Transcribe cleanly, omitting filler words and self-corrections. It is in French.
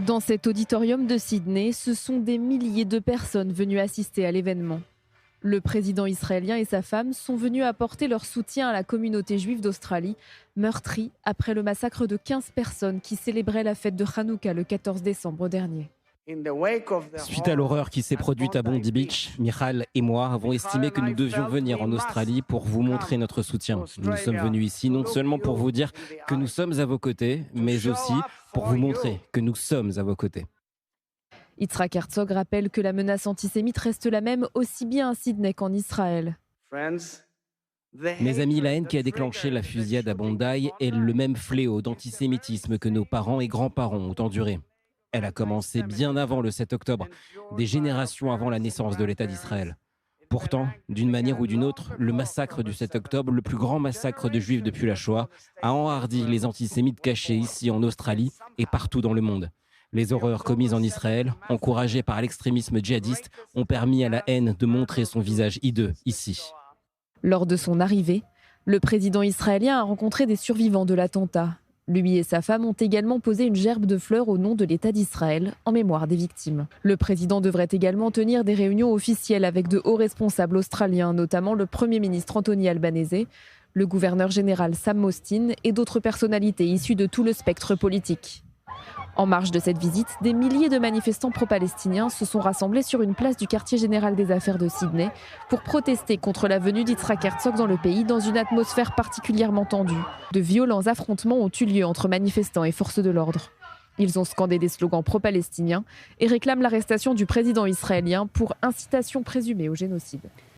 Dans cet auditorium de Sydney, ce sont des milliers de personnes venues assister à l'événement. Le président israélien et sa femme sont venus apporter leur soutien à la communauté juive d'Australie, meurtrie après le massacre de 15 personnes qui célébraient la fête de Hanouka le 14 décembre dernier. Suite à l'horreur qui s'est produite à Bondi Beach, Michal et moi avons estimé que nous devions venir en Australie pour vous montrer notre soutien. Nous sommes venus ici non seulement pour vous dire que nous sommes à vos côtés, mais aussi pour vous montrer que nous sommes à vos côtés. Yitzhak Herzog rappelle que la menace antisémite reste la même aussi bien à Sydney qu'en Israël. Mes amis, la haine qui a déclenché la fusillade à Bondi est le même fléau d'antisémitisme que nos parents et grands-parents ont enduré. Elle a commencé bien avant le 7 octobre, des générations avant la naissance de l'État d'Israël. Pourtant, d'une manière ou d'une autre, le massacre du 7 octobre, le plus grand massacre de Juifs depuis la Shoah, a enhardi les antisémites cachés ici en Australie et partout dans le monde. Les horreurs commises en Israël, encouragées par l'extrémisme djihadiste, ont permis à la haine de montrer son visage hideux ici. Lors de son arrivée, le président israélien a rencontré des survivants de l'attentat. Lui et sa femme ont également posé une gerbe de fleurs au nom de l'État d'Israël, en mémoire des victimes. Le président devrait également tenir des réunions officielles avec de hauts responsables australiens, notamment le Premier ministre Anthony Albanese, le gouverneur général Sam Mostyn et d'autres personnalités issues de tout le spectre politique. En marge de cette visite, des milliers de manifestants pro-palestiniens se sont rassemblés sur une place du quartier général des affaires de Sydney pour protester contre la venue d'Yitzhak Herzog dans le pays dans une atmosphère particulièrement tendue. De violents affrontements ont eu lieu entre manifestants et forces de l'ordre. Ils ont scandé des slogans pro-palestiniens et réclament l'arrestation du président israélien pour incitation présumée au génocide.